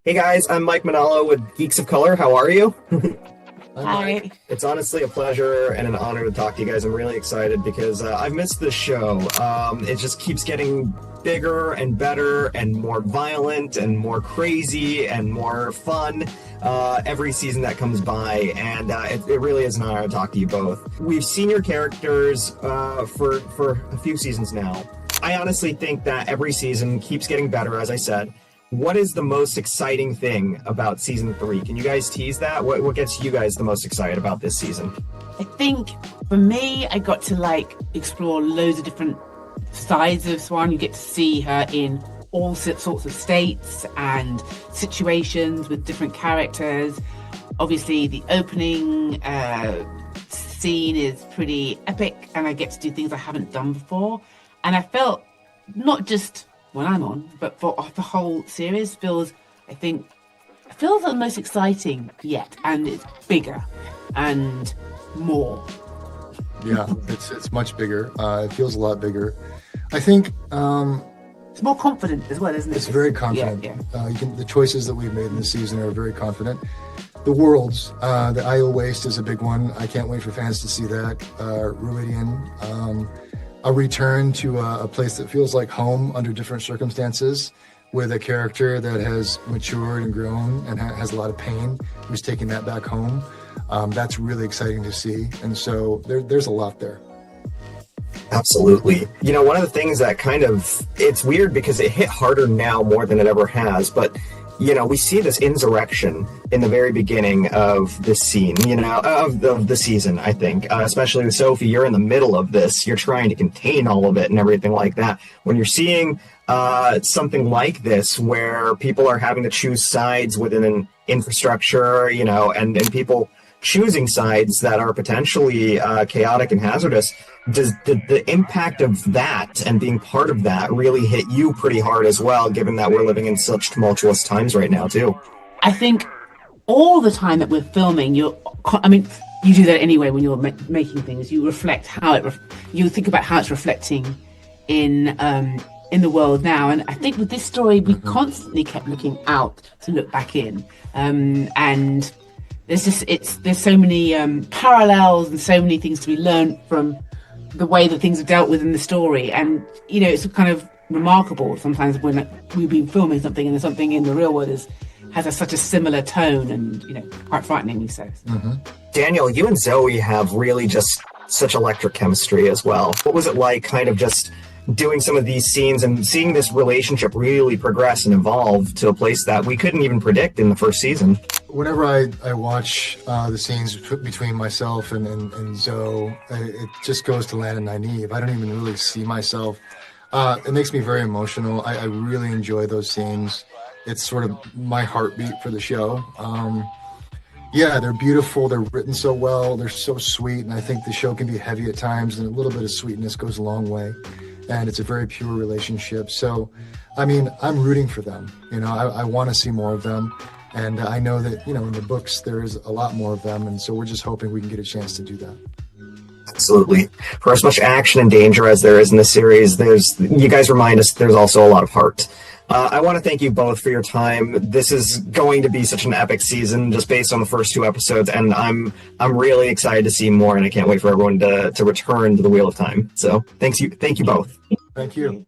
Hey guys, I'm Mike Manalo with Geeks of Color. How are you? Hi. It's honestly a pleasure and an honor to talk to you guys. I'm really excited because I've missed this show. It just keeps getting bigger and better and more violent and more crazy and more fun every season that comes by. And it really is an honor to talk to you both. We've seen your characters for a few seasons now. I honestly think that every season keeps getting better, as I said. What is the most exciting thing about season 3? Can you guys tease that? What gets you guys the most excited about this season? I think for me, I got to explore loads of different sides of Swan. You get to see her in all sorts of states and situations with different characters. Obviously, the opening scene is pretty epic, and I get to do things I haven't done before. And I felt not just when I'm on, but for the whole series feels the most exciting yet, and it's bigger and more. Yeah, it's much bigger. It feels a lot bigger. I think it's more confident as well, isn't it? It's very confident. Yeah. The choices that we've made in this season are very confident. The worlds, the Io Waste is a big one. I can't wait for fans to see that. Ruidian. A return to a place that feels like home under different circumstances, with a character that has matured and grown and has a lot of pain, who's taking that back home. That's really exciting to see. And so there's a lot there. Absolutely. You know, one of the things that it's weird because it hit harder now more than it ever has, but you know, we see this insurrection in the very beginning of this scene, of the season, I think, especially with Sophie. You're in the middle of this. You're trying to contain all of it and everything like that. When you're seeing something like this, where people are having to choose sides within an infrastructure, and people choosing sides that are potentially chaotic and hazardous, does the impact of that and being part of that really hit you pretty hard as well, given that we're living in such tumultuous times right now too? I think all the time that we're filming, you do that anyway when you're making things. You reflect you think about how it's reflecting in the world now. And I think with this story, we constantly kept looking out to look back in, and there's so many parallels and so many things to be learned from the way that things are dealt with in the story. And it's kind of remarkable sometimes when we've been filming something and there's something in the real world has such a similar tone, and quite frighteningly so. Daniel, you and Zoe have really just such electric chemistry as well. What was it like kind of just doing some of these scenes and seeing this relationship really progress and evolve to a place that we couldn't even predict in the first season? Whenever I watch the scenes between myself and Zoe, it just goes to land and naive. I don't even really see myself. It makes me very emotional. I really enjoy those scenes. It's sort of my heartbeat for the show. Yeah, they're beautiful. They're written so well. They're so sweet. And I think the show can be heavy at times, and a little bit of sweetness goes a long way. And it's a very pure relationship. So, I'm rooting for them. I want to see more of them. And I know that, in the books, there is a lot more of them. And so we're just hoping we can get a chance to do that. Absolutely. For as much action and danger as there is in the series, you guys remind us there's also a lot of heart. I want to thank you both for your time. This is going to be such an epic season just based on the first 2 episodes. And I'm really excited to see more. And I can't wait for everyone to return to the Wheel of Time. So thank you both. Thank you.